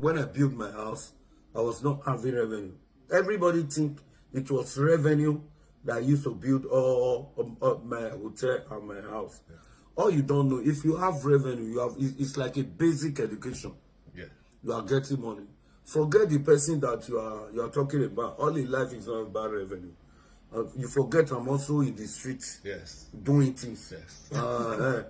when I built my house, I was not having revenue. Everybody think it was revenue that I used to build all my hotel and my house. Yeah. All you don't know, if you have revenue, you have it's like a basic education. Yeah. You are getting money. Forget the person that you are talking about. All in life is not about revenue. You forget I'm also in the streets. Yes. Doing things. Yes. And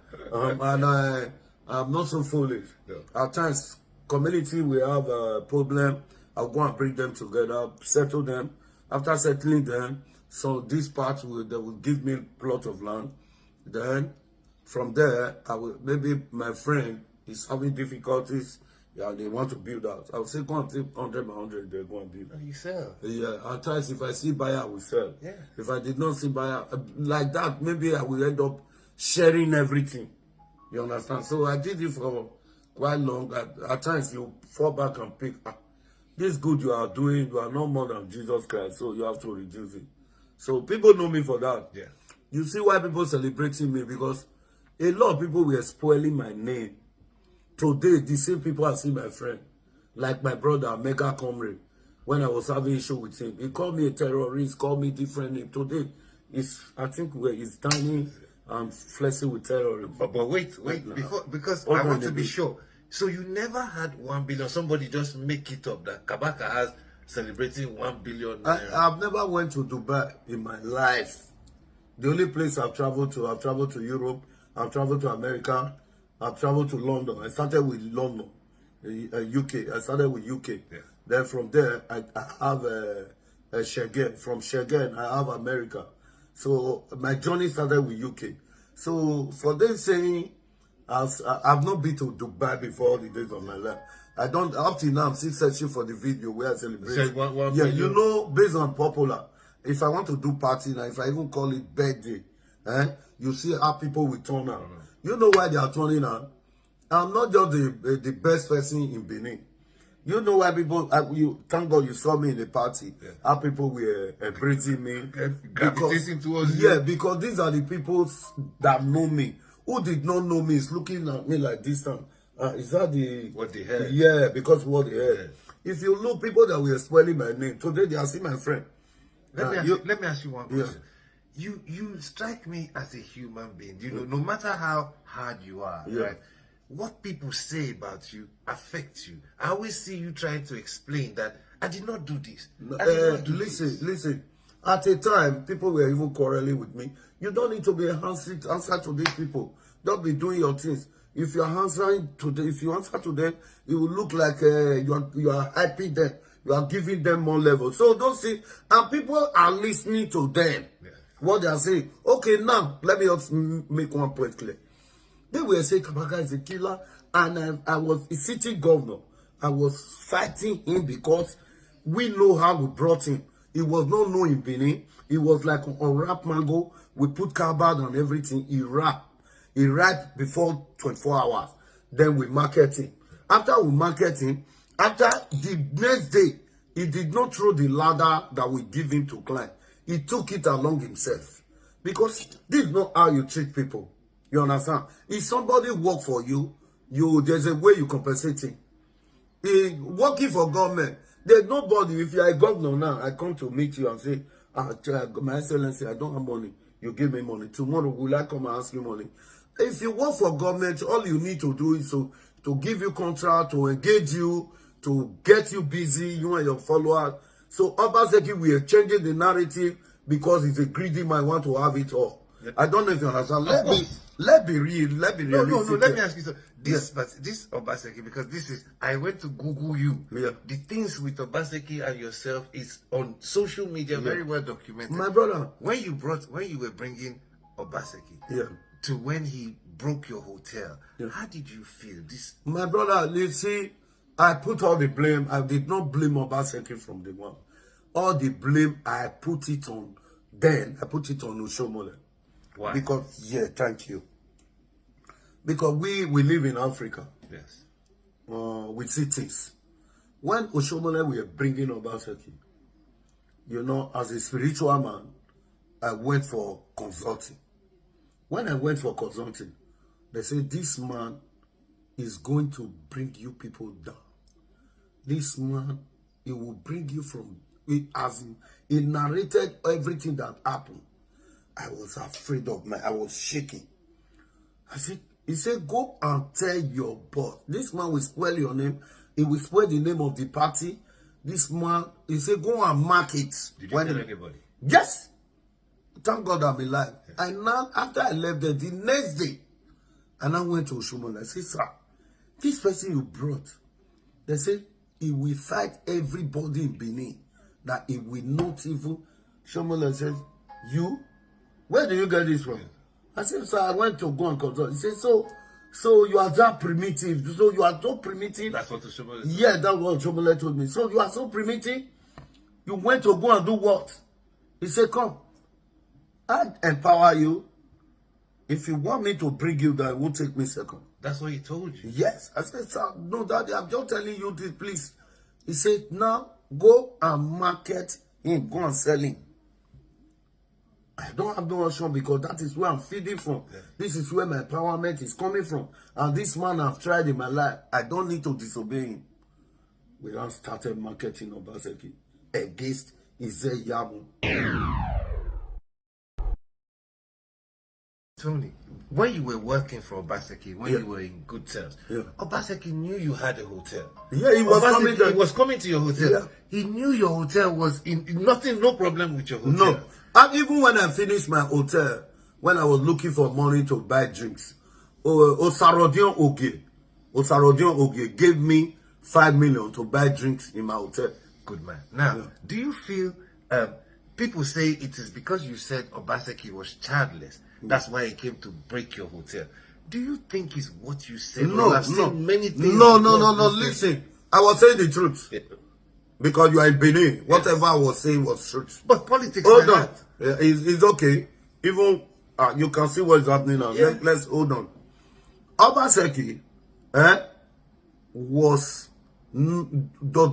I'm not so foolish. No. At times, community will have a problem. I'll go and bring them together, settle them. After settling them, so this part they will give me a plot of land. Then from there, maybe my friend is having difficulties. Yeah, they want to build out. I will say, go and take 100 by 100, they'll go and build. And you sell? Yeah, at times if I see buyer, I will sell. Yeah. If I did not see buyer, like that, maybe I will end up sharing everything. You understand? So I did it for quite long. At times you fall back and pick, this good you are doing, you are no more than Jesus Christ, so you have to reduce it. So people know me for that. Yeah. You see why people celebrating me? Because a lot of people were spoiling my name. Today, the same people I see my friend, like my brother, Mega Comrade, when I was having issue with him, he called me a terrorist, called me different name. Today, I think he's tiny and flexing with terrorism. But wait, because I want to be sure. So you never had 1 billion. Somebody just make it up that Kabaka has celebrating 1 billion. I've never went to Dubai in my life. The only place I've traveled to Europe, I've traveled to America, I've traveled to London. I started with London, UK. I started with UK. Yeah. Then from there, I have Schengen. From Schengen, I have America. So my journey started with UK. So for them saying, I've not been to Dubai before all the days of my life. I don't, up till now, I'm still searching for the video where I celebrate. Yeah, you know, based on popular, if I want to do party now, if I even call it birthday, you see how people will turn out. You know why they are turning out? I'm not just the best person in Benin. You know why people, thank God you saw me in the party, how people were embracing me. Gravitating towards you. Yeah, because these are the people that know me. Who did not know me is looking at me like this time. Is that what they heard? Yeah, because what they heard. Yeah. If you look, people that were spoiling my name, today they are still my friend. Let me ask you one question. Yeah. You strike me as a human being. You know, no matter how hard you are, right? What people say about you affects you. I always see you trying to explain that I did not do this. Listen. At a time, people were even quarreling with me. You don't need to be answer to these people. Don't be doing your things. If you are answering to them, if you answer to them, it will look like you are happy them. You are giving them more level. So don't see, and people are listening to them. Yeah. What they are saying. Okay, now let me just make one point clear. They were saying Kabaka is a killer, and I was a city governor. I was fighting him because we know how we brought him. It was not known in Benin. It was like on rap mango. We put carbide and everything. He ripe before 24 hours. Then we market him. After we market him, after the next day, he did not throw the ladder that we give him to climb. He took it along himself. Because this is not how you treat people. You understand? If somebody work for you, there's a way you compensate him. Working for government, there's nobody. If you are a governor now, I come to meet you and say, my excellency, I don't have money. You give me money. Tomorrow, will I come and ask you money? If you work for government, all you need to do is to give you contract, to engage you, to get you busy, you and your followers. So Obaseki, we are changing the narrative because he's a greedy man, want to have it all. Yep. I don't know if you understand. Let be real. Let be real. No. Let me ask you something. This Obaseki, because this is, I went to Google you. Yeah. The things with Obaseki and yourself is on social media, very well documented. My brother, when you were bringing Obaseki to when he broke your hotel, how did you feel? My brother, you see, I put all the blame. I did not blame Obaseki from the one. All the blame, I put it on. Then I put it on Ushomole. Why? Because thank you. Because we live in Africa. Yes. We see things. When Ushomole were bringing Obaseki, you know, as a spiritual man, I went for consulting. When I went for consulting, they said this man is going to bring you people down. This man, he will bring you from, as he narrated everything that happened. I was afraid I was shaking. He said, go and tell your boss. This man will spoil your name. He will spoil the name of the party. This man, he said, go and mark it. Did you tell everybody? Yes. Thank God I'm alive. Yes. And now, after I left there, the next day, and I went to Oshomola. I said, sir, this person you brought, they said, he will fight everybody in Benin. That he will not even. Oshomola says, you? Where do you get this from? Yeah. I said, sir, I went to go and consult. He said, so you are that primitive. So you are so primitive. That's what Oshomola said. Yeah, that's what Oshomola told me. So you are so primitive. You went to go and do what? He said, come. I empower you. If you want me to bring you there, it won't take me a second. That's what he told you? Yes. I said, sir, no, daddy, I'm just telling you this, please. He said, now go and market him. Go and sell him. I don't have no option because that is where I'm feeding from. Yeah. This is where my empowerment is coming from. And this man I've tried in my life. I don't need to disobey him. We now started marketing Obaseki against Ize Yamu. Tony, when you were working for Obaseki, when you were in good terms, Obaseki knew you had a hotel. Yeah, he was coming to your hotel. Yeah. He knew your hotel was in no problem with your hotel. No. And even when I finished my hotel, when I was looking for money to buy drinks, Osarodion Oge gave me 5 million to buy drinks in my hotel. Good man. Now, do you feel, people say it is because you said Obaseki was childless, that's why he came to break your hotel. Do you think it's what you said? No, I've seen many things. No. Listen, I was saying the truth. Yeah. Because you are in Benin. Yes. Whatever I was saying was truth. But politics. Hold on. It's okay. Even you can see what is happening now. Yeah. Let's hold on. Obaseki does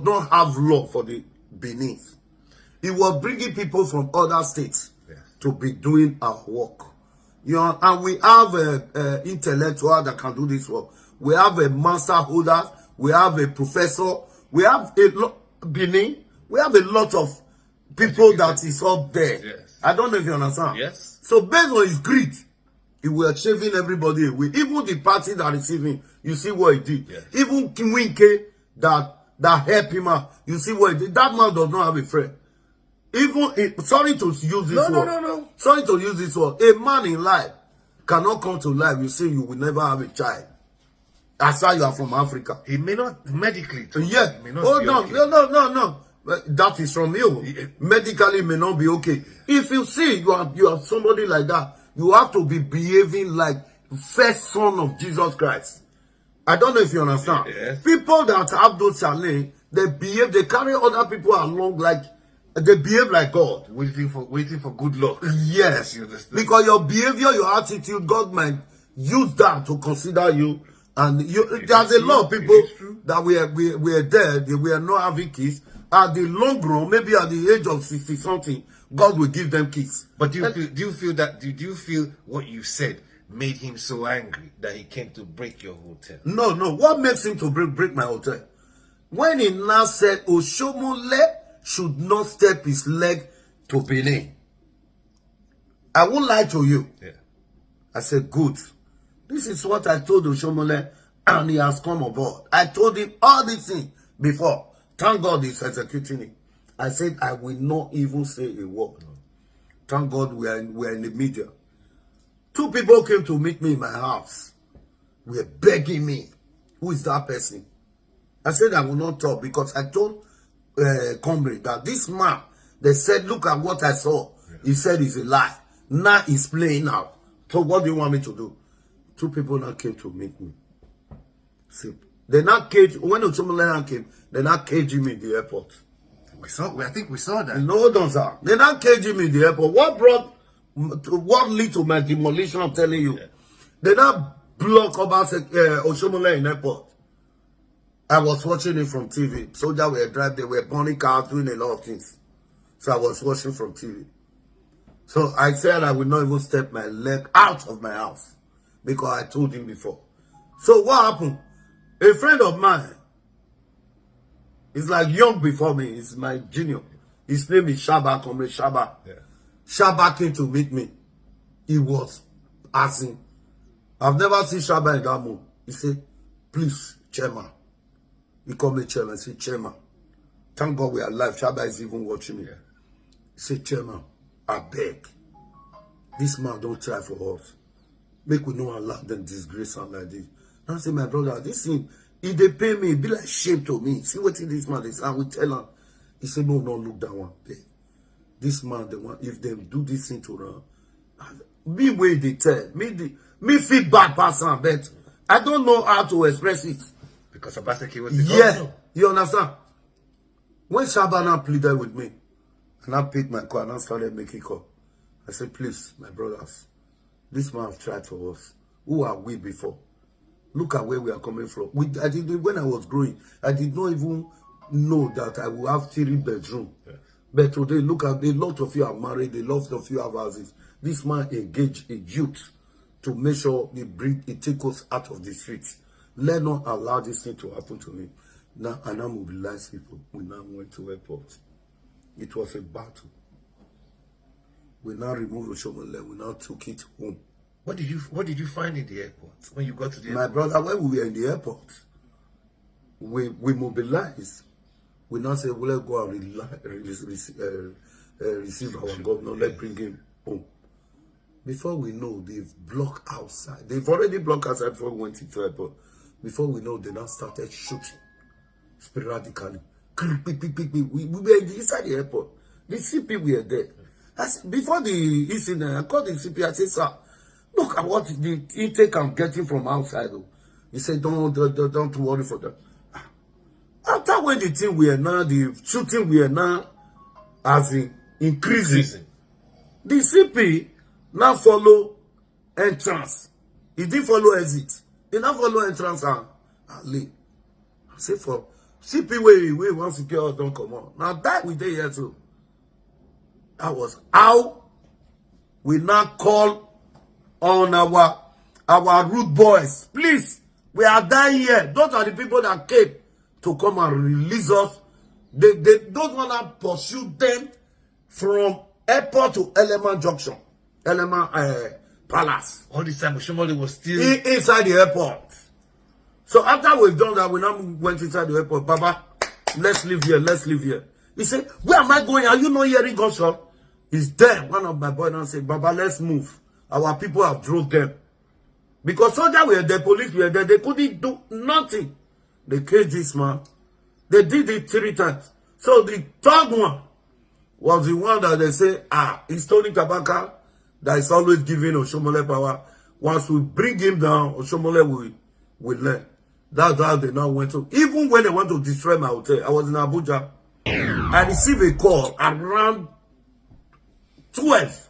not have law for the Benin. He was bringing people from other states to be doing our work. You know, and we have a intellectual that can do this work. We have a master holder. We have a professor. We have a lot. Benin, we have a lot of people that is up there. Yes. I don't know if you understand. Yes. So based on his greed, he was shaving everybody away. Even the party that received him, you see what he did. Yes. Even Kinwinke that helped him out, you see what he did. That man does not have a friend. Even sorry to use this word. No. Sorry to use this word. A man in life cannot come to life. You say you will never have a child. That's why you are from Africa. He may not medically. Yes. Oh no, okay. No. That is from you. Medically may not be okay. If you see you are somebody like that, you have to be behaving like first son of Jesus Christ. I don't know if you understand. Yes. People that have those challenges, they carry other people along like they behave like God. Waiting for good luck. Yes. Because your behavior, your attitude, God might use that to consider you. And there's a lot of people that we are dead, we are not having kids. At the long run, maybe at the age of 60 something, God will give them kids. But do you feel what you said made him so angry that he came to break your hotel? No. What makes him to break my hotel? When he now said Oshomole should not step his leg to Benin. I won't lie to you. Yeah. I said, good. This is what I told Oshomole, and he has come aboard. I told him all these things before. Thank God he's executing it. I said, I will not even say a word. Thank God we are in the media. 2 people came to meet me in my house. Were begging me. Who is that person? I said I will not talk because I told comrade that this man, they said, look at what I saw. Yeah. He said it's a lie. Now he's playing out. So what do you want me to do? 2 people now came to meet me. See, they not cage when Oshomole came, they not cage him in the airport. I think we saw that. No, don't sir. They not cage him in the airport. What lead to my demolition? I'm telling you. Yeah. They not block about Oshomole in airport. I was watching it from TV. Soldiers were driving, they were burning cars, doing a lot of things. So I was watching from TV. So I said I will not even step my leg out of my house. Because I told him before. So what happened? A friend of mine He's like young before me. He's my junior. His name is Shaba, Comrade Shaba. Yeah. Shaba came to meet me. He was asking. I've never seen Shaba in that mood. He said, please, chairman. He called me chairman. He said, chairman, thank God we are alive. Shaba is even watching me. Yeah. He said, chairman, I beg. This man don't try for us. Make we not allow them disgrace him like this. And I say, my brother, this thing, if they pay me, it be like shame to me. See what this man is. And we tell him. He said, no, look that one. This man, the one, if they do this thing to him, me way they tell. Me feel bad person, but I don't know how to express it. Because Obaseki was the governor. You understand? When Shabana pleaded with me, and I picked my car and I started making call, I said, please, my brothers, this man have tried for us. Who are we before? Look at where we are coming from. When I was growing, I did not even know that I will have 3 bedrooms. Yeah. But today, look at, a lot of you are married, a lot of you have houses. This man engaged a youth to make sure he take us out of the streets. Let not allow this thing to happen to me. Now, and I mobilize people. We now went to airport. It was a battle. We now removed Oshomole. We now took it home. What did you find in the airport when you got to the airport? My brother, when we were in the airport, we mobilized. We now said, well, let's go and receive our governor. Let's bring him home. Before we know, they've blocked outside. They've already blocked outside before we went into the airport. Before we know, they now started shooting sporadically. We were inside the airport. The CP were there. Before the incident, I called the CP. I said, sir, look at what the intake I'm getting from outside. He said, don't worry for that. After when the thing we are now, the shooting we are now as in increasing. The CP now follow entrance. He didn't follow exit. He now follow entrance and leave. I say for CP we want secure don't come on. Now that we did here too. That was how we now call on our root boys. Please, we are dying here. Those are the people that came to come and release us. They don't want to pursue them from airport to Element Junction, Element Palace. All this time, Oshomole was still inside the airport. So after we've done that, we now went inside the airport. Baba, let's leave here. Let's leave here. He said, where am I going? Are you not hearing gunshot? He's there. One of my boys now said, Baba, let's move. Our people have drove them. Because soldiers were there, police were there. They couldn't do nothing. They caged this man. They did it 3 times. So the 3rd one was the one that they say, it's Tony Kabaka that is always giving Oshomole power. Once we bring him down, Oshomole will learn. That's how they now went to. Even when they want to destroy my hotel, I was in Abuja. I received a call around 12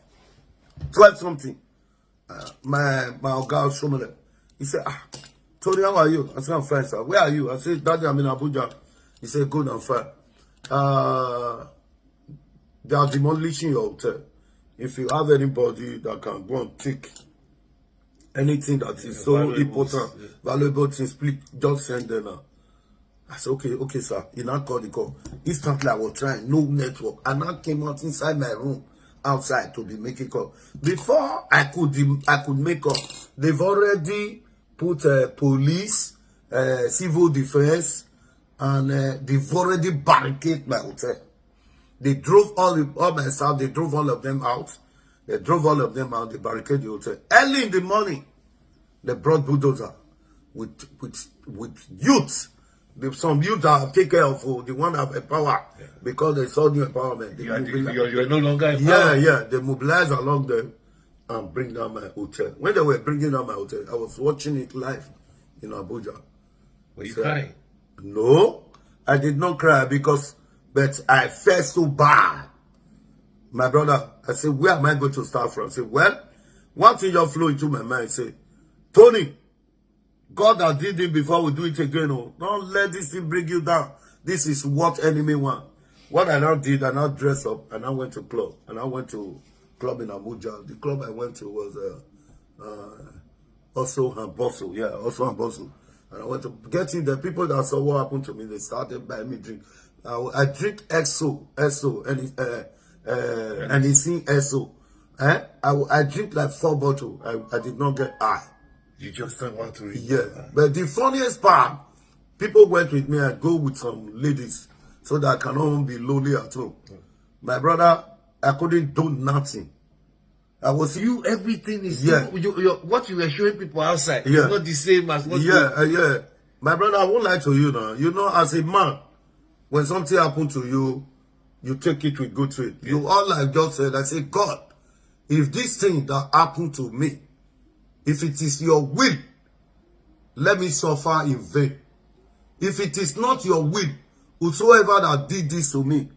something. My guy Oshomole. He said, Tony, how are you? I said, I'm fine, sir. Where are you? I said, Daddy, I'm in Abuja. He said, good, I'm fine. They are demolishing your hotel. If you have anybody that can go and take anything that is so important, valuable things, please just send them now. I said, okay, sir. He now called the call. Instantly, I was trying, no network. And I came out inside my room, outside, to be making call. Before I could make call, they've already put police, civil defense, and they've already barricaded my hotel. They drove all my staff, they drove all of them out. They barricaded the hotel. Early in the morning, they brought bulldozer with youths. Some youth that have taken care of the one that have power because they saw new empowerment. You're no longer empowered. Yeah. They mobilized along them and bring down my hotel. When they were bringing down my hotel, I was watching it live in Abuja. Were you crying? No, I did not cry but I felt so bad. My brother, I said, where am I going to start from? I said, well, one thing just flew into my mind. I said, Tony, God that did it before we do it again. Oh, don't let this thing bring you down. This is what enemy want. What I now did, I now dressed up and I went to club. And I went to club in Abuja. The club I went to was also Hamboso. Yeah, also Hamboso. And I went to get in. The people that saw what happened to me, they started buying me drink. I drink XO, and he sing XO. I drink like 4 bottles. I did not get high. You just don't want to read. Yeah. But the funniest part, people went with me. I go with some ladies so that I cannot be lonely at home. My brother, I couldn't do nothing. I was everything is what you were showing people outside is not the same as what yeah. My brother, I won't lie to you now. You know, as a man, when something happened to you, you take it with good faith. You all I just said, I say, God, if this thing that happened to me, if it is your will, let me suffer in vain. If it is not your will, whosoever that did this to me,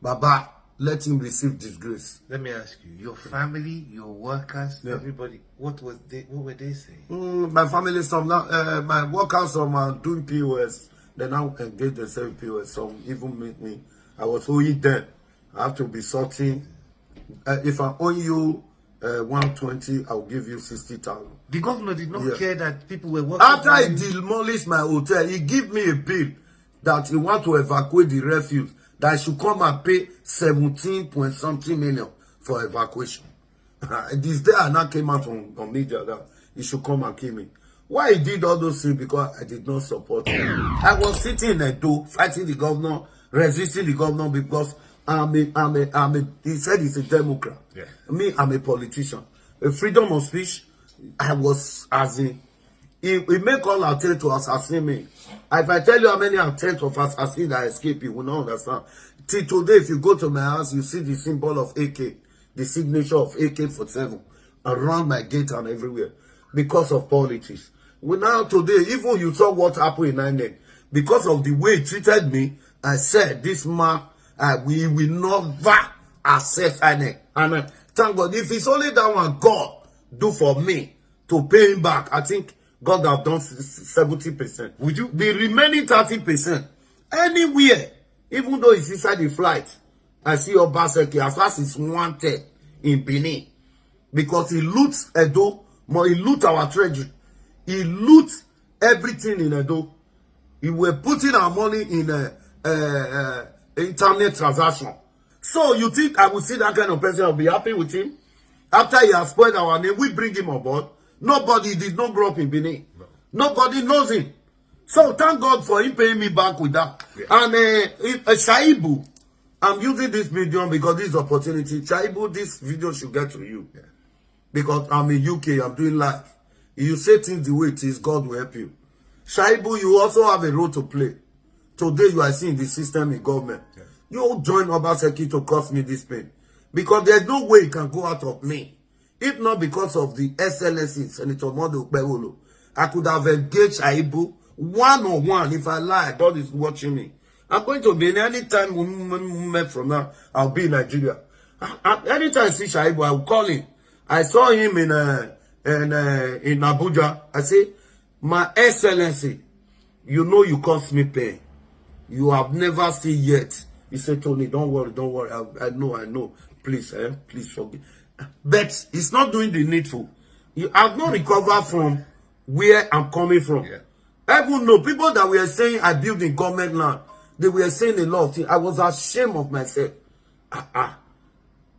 Baba, let him receive disgrace. Let me ask you, your family, your workers, everybody, what were they saying? My family, some now, my workers, some are doing POS. They now engage themselves in POS. Some even make me. I was owing them. I have to be sorting. If I owe you 120, I'll give you 60,000. The governor did not care that people were working. After he demolished my hotel, he gave me a bill that he want to evacuate the refuse. That I should come and pay 17-point-something million for evacuation. This day I now came out on media that he should come and kill me. Why he did all those things? Because I did not support him. I was sitting in a door fighting the governor, resisting the governor because he said he's a Democrat. Yeah. Me, I'm a politician. A freedom of speech, I was as in. He make all attempt to assassinate me. If I tell you how many attempts of assassination that escape, you will not understand. Till today, if you go to my house, you see the symbol of AK, the signature of AK-47 around my gate and everywhere because of politics. Well, now today, even you saw what happened in 9 because of the way he treated me, I said, this man, we will never accept INEC. And thank God, if it's only that one God do for me to pay him back, I think God have done 70%. Would you? The remaining 30%, anywhere, even though it's inside the flight, I see Obaseki as fast as wanted in Benin. Because he loots Edo, he loot our treasury. He loot everything in Edo. He were putting our money in internet transaction. So you think I will see that kind of person, I'll be happy with him? After he has spoiled our name, we bring him on board. Nobody did not grow up in Benin. No. Nobody knows him. So thank God for him paying me back with that. Yeah. And Shaibu, I'm using this video because this opportunity. Shaibu, this video should get to you. Yeah. Because I'm in UK, I'm doing live. If you say things the way it is, God will help you. Shaibu, you also have a role to play. Today you are seeing the system in government. Yeah. You join Obaseki to cause me this pain. Because there's no way it can go out of me. If not because of the SLSC, Senator Modo Bewolo, I could have engaged Shaibu one-on-one. If I lie, God is watching me. I'm going to be anytime from now, I'll be in Nigeria. Anytime I see Shaibu, I will call him. I saw him in Abuja. I say, my Excellency, you know you cost me pain. You have never seen yet. He said, Tony, don't worry. I know. Please, please forgive. But it's not doing the needful. I've not recovered from where I'm coming from. Yeah. Even though people that were saying I built in government land, they were saying a lot of things. I was ashamed of myself.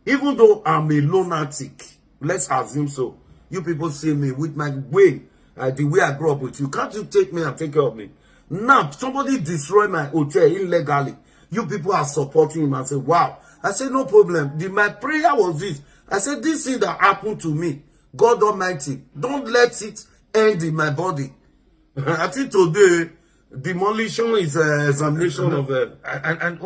Even though I'm a lunatic, let's assume so. You people see me with my way, the way I grew up with you. Can't you take me and take care of me? Now, somebody destroyed my hotel illegally. You people are supporting him and say, wow. I said, no problem. My prayer was this. I said, this thing that happened to me, God Almighty, don't let it end in my body. I think today, demolition is an examination of... and